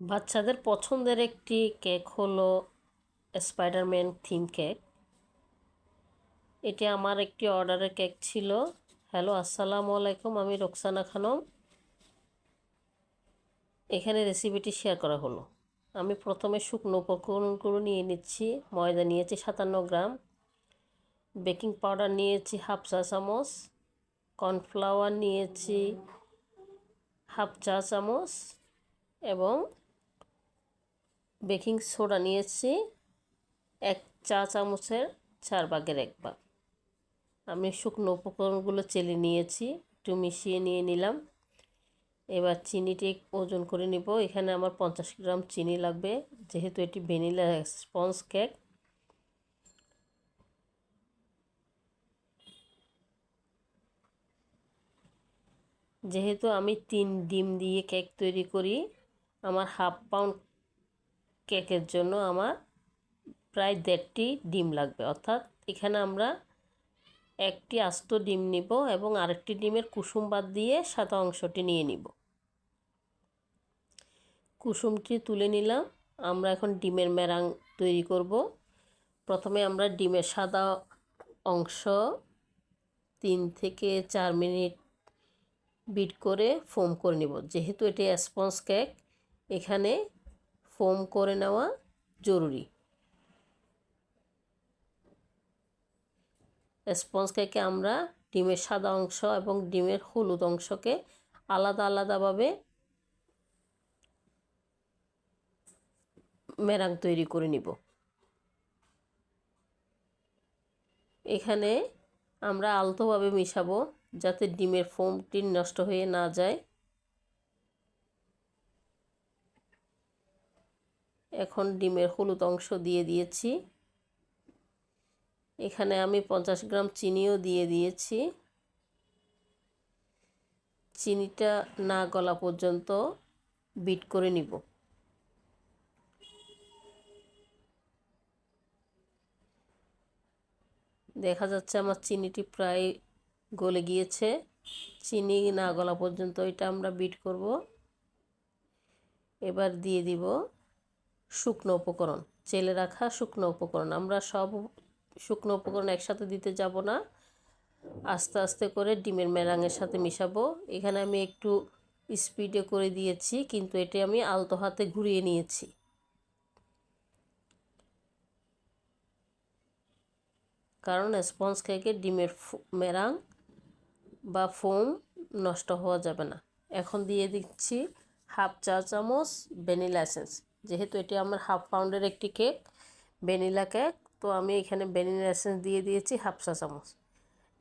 বাচ্চাদের পছন্দের একটি কেক হলো স্পাইডারম্যান থিম কেক। এটি আমার একটি অর্ডারের কেক ছিল। হ্যালো, আসসালামু আলাইকুম, আমি রোকসানা খানম। এখানে রেসিপিটি শেয়ার করা হলো। আমি প্রথমে শুকনো উপকরণগুলো নিয়ে নিচ্ছি। ময়দা নিয়েছি 57 গ্রাম, বেকিং পাউডার নিয়েছি হাফ চা চামচ, কর্নফ্লাওয়ার নিয়েছি হাফ চা চামচ এবং বেকিং সোডা নিয়েছি 1 চা চামচের 4/1 ভাগ। আমি শুকনো উপকরণগুলো চেলে নিয়েছি, একটু মিশিয়ে নিয়ে নিলাম। এবার চিনিটি ওজন করে নিব। এখানে আমার 50 গ্রাম চিনি লাগবে, যেহেতু এটি ভ্যানিলা স্পঞ্জ কেক। যেহেতু আমি 3 ডিম দিয়ে কেক তৈরি করি, আমার হাফ পাউন্ড কেকের জন্য আমার প্রায় 1.5টি ডিম লাগবে। অর্থাৎ এখানে আমরা একটি আস্ত ডিম নিব এবং আরেকটি ডিমের কুসুম বাদ দিয়ে সাদা অংশটি নিয়ে নিব। কুসুমটি তুলে নিলাম। আমরা এখন ডিমের মেরাং তৈরি করব। প্রথমে আমরা ডিমের সাদা অংশ 3 থেকে 4 মিনিট বিট করে ফোম করে নেব। যেহেতু এটি স্পঞ্জ কেক, এখানে ফোম করে নেওয়া জরুরি। স্পঞ্জ কেকে আমরা ডিমের সাদা অংশ এবং ডিমের হলুদ অংশকে আলাদা আলাদাভাবে মেরাং তৈরি করে নিব। এখানে আমরা আলতোভাবে মিশাবো যাতে ডিমের ফোমটি নষ্ট হয়ে না যায়। এখন ডিমের হলুদ অংশ দিয়ে দিয়েছি। এখানে আমি 50 গ্রাম চিনিও দিয়ে দিয়েছি। চিনিটা না গলা পর্যন্ত বিট করে নিব। দেখা যাচ্ছে আমার চিনিটি প্রায় গলে গিয়েছে। চিনি না গলা পর্যন্ত এটা আমরা বিট করব। এবার দিয়ে দিব শুকনো উপকরণ, চেলে রাখা শুকনো উপকরণ। আমরা সব শুকনো উপকরণ একসাথে দিতে যাব না, আস্তে আস্তে করে ডিমের মেরাঙের সাথে মিশাবো। এখানে আমি একটু স্পিডে করে দিয়েছি, কিন্তু এটি আমি আলতো হাতে ঘুরিয়ে নিয়েছি। কারণ স্পঞ্জ কেকে ডিমের মেরাং বা ফোম নষ্ট হওয়া যাবে না। এখন দিয়ে দিচ্ছি হাফ চা চামচ ভ্যানিলা এসেন্স। যেহেতু এটি আমার হাফ পাউন্ডের একটি কেক, ভ্যানিলা কেক, তো আমি এখানে ভ্যানিলা এসেন্স দিয়ে দিয়েছি হাফ চা চামচ।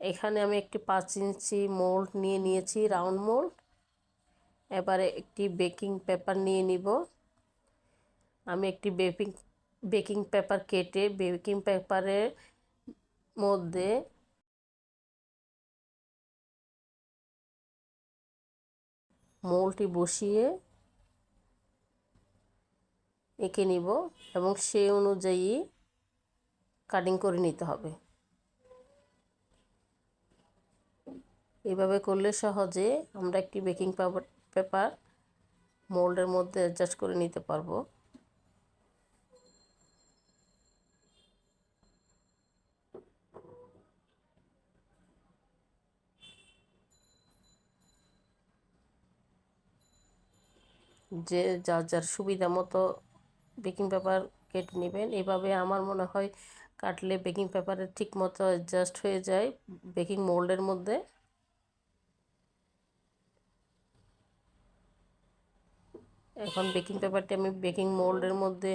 এখানে আমি একটি 5 ইঞ্চি মোল্ড নিয়ে নিয়েছি, রাউন্ড মোল্ড। এবারে একটি বেকিং পেপার নিয়ে নিব। আমি একটি বেকিং পেপার কেটে বেকিং পেপারের মধ্যে মোল্ডটি বসিয়ে এঁকে নিব এবং সেই অনুযায়ী কাটিং করে নিতে হবে। এভাবে করলে সহজে আমরা একটি বেকিং পেপার মোল্ডের মধ্যে অ্যাডজাস্ট করে নিতে পারবো। যে যার যার সুবিধা মতো বেকিং পেপার কেটে নেবেন। এভাবে আমার মনে হয় কাটলে বেকিং পেপারের ঠিক মতো অ্যাডজাস্ট হয়ে যায় বেকিং মোল্ডের মধ্যে। এখন বেকিং পেপারটি আমি বেকিং মোল্ডের মধ্যে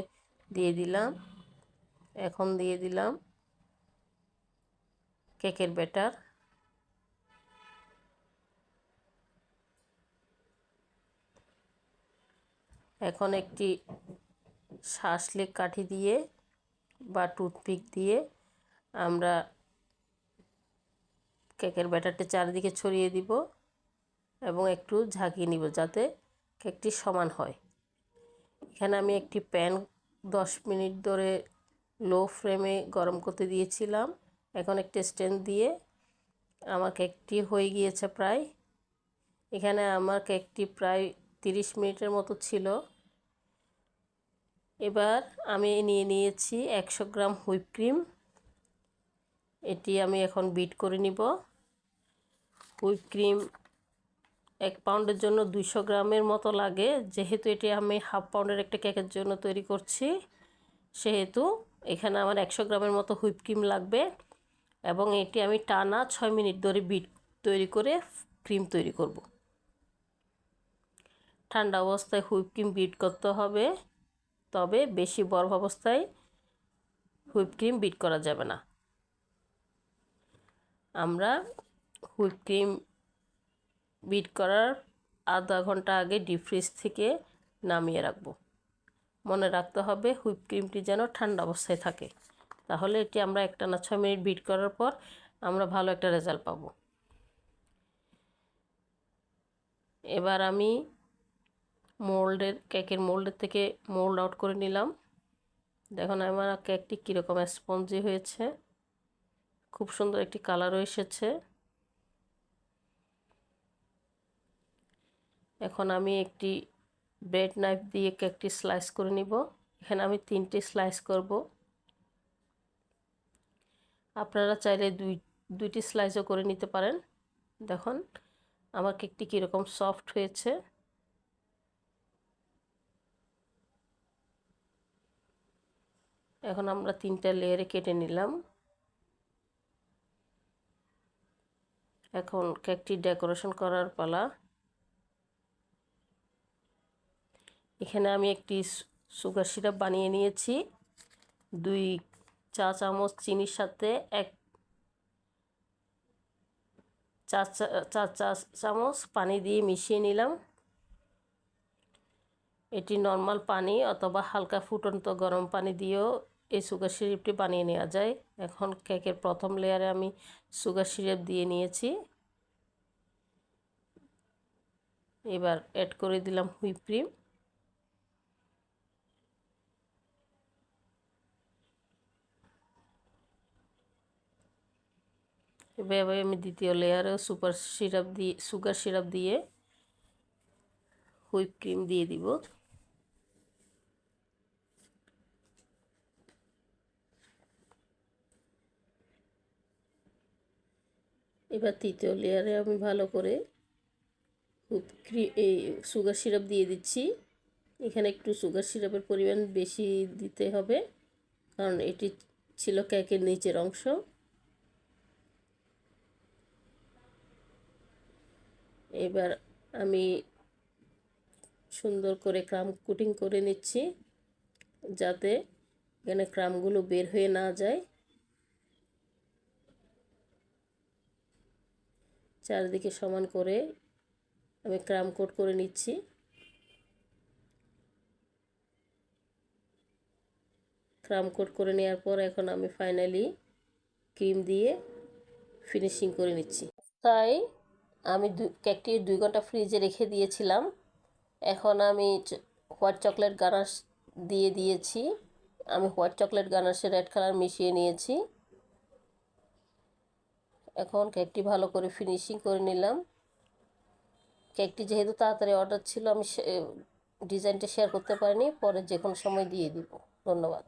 দিয়ে দিলাম। এখন দিয়ে দিলাম কেকের ব্যাটার। এখন একটি শাঁসলিক কাঠি দিয়ে বা টুথপিক দিয়ে আমরা কেকের ব্যাটারটি চারিদিকে ছড়িয়ে দিব এবং একটু ঝাঁকিয়ে নিব যাতে কেকটি সমান হয়। এখানে আমি একটি প্যান 10 মিনিট ধরে লো ফ্লেমে গরম করতে দিয়েছিলাম। এখন একটি স্ট্যান্ড দিয়ে আমার কেকটি হয়ে গিয়েছে প্রায়। এখানে আমার কেকটি প্রায় 30 মিনিটের মতো ছিল। এবার আমি নিয়ে নিয়েছি 100 গ্রাম হুইপ ক্রিম। এটি আমি এখন বিট করে নিব। হুইপ ক্রিম 1 পাউন্ডের জন্য 200 গ্রামের মতো লাগে। যেহেতু এটি আমি হাফ পাউন্ডের একটা কেকের জন্য তৈরি করছি, সেহেতু এখানে আমার 100 গ্রামের মতো হুইপ ক্রিম লাগবে। এবং এটি আমি টানা 6 মিনিট ধরে বিট তৈরি করে ক্রিম তৈরি করব। ঠান্ডা অবস্থায় হুইপ ক্রিম বিট করতে হবে, তবে বেশি বরফ অবস্থায় হুইপ ক্রিম বিট করা যাবে না। আমরা হুইপ ক্রিম বিট করার আধা ঘন্টা আগে ডিপ ফ্রিজ থেকে নামিয়ে রাখব। মনে রাখতে হবে হুইপ ক্রিমটি যেন ঠান্ডা অবস্থায় থাকে, তাহলে এটি আমরা একটানা 6 মিনিট বিট করার পর আমরা ভালো একটা রেজাল্ট পাবো। এবার আমি কেকের মোল্ডের থেকে মোল্ড আউট করে নিলাম। দেখুন আমার কেকটি কীরকম স্পঞ্জি হয়েছে, খুব সুন্দর একটি কালারও এসেছে। এখন আমি একটি ব্রেড নাইফ দিয়ে কেকটি স্লাইস করে নিব। এখানে আমি 3টি স্লাইস করব। আপনারা চাইলে দুইটি স্লাইসও করে নিতে পারেন। দেখুন আমার কেকটি কীরকম সফট হয়েছে। এখন আমরা 3টা লেয়ারে কেটে নিলাম। এখন কেকটি ডেকোরেশন করার পালা। এখানে আমি একটি সুগার সিরাপ বানিয়ে নিয়েছি। 2 চা চামচ চিনির সাথে 1 চা চামচ পানি দিয়ে মিশিয়ে নিলাম। এটি নর্মাল পানি অথবা হালকা ফুটন্ত গরম পানি দিয়েও এই সুগার সিরাপটি বানিয়ে নেওয়া যায়। এখন কেকের প্রথম লেয়ারে আমি সুগার সিরাপ দিয়ে নিয়েছি। এবার অ্যাড করে দিলাম হুইপ ক্রিম। এভাবে আমি দ্বিতীয় লেয়ারেও সুগার সিরাপ দিয়ে হুইপ ক্রিম দিয়ে দিব। এবার তৃতীয় লেয়ারে আমি ভালো করে এই সুগার সিরাপ দিয়ে দিচ্ছি। এখানে একটু সুগার সিরাপের পরিমাণ বেশি দিতে হবে, কারণ এটি ছিল কেকের নিচের অংশ। এবার আমি সুন্দর করে ক্রাম কোটিং করে নিচ্ছি, যাতে এখানে ক্রামগুলো বের হয়ে না যায়। চারিদিকে সমান করে আমি ক্রাম কোট করে নিচ্ছি। ক্রাম কোট করে নেওয়ার পর এখন আমি ফাইনালি ক্রিম দিয়ে ফিনিশিং করে নিচ্ছি। তাই আমি কেকটি 2 ঘন্টা ফ্রিজে রেখে দিয়েছিলাম। এখন আমি হোয়াইট চকলেট গানাশ দিয়ে দিয়েছি। আমি হোয়াইট চকলেট গানাশে রেড কালার মিশিয়ে নিয়েছি। এখন কেকটি ভালো করে ফিনিশিং করে নিলাম। কেকটি যেহেতু তাড়াতাড়ি অর্ডার ছিল, আমি ডিজাইনটা শেয়ার করতে পারিনি, পরে যে কোনো সময় দিয়ে দিব। ধন্যবাদ।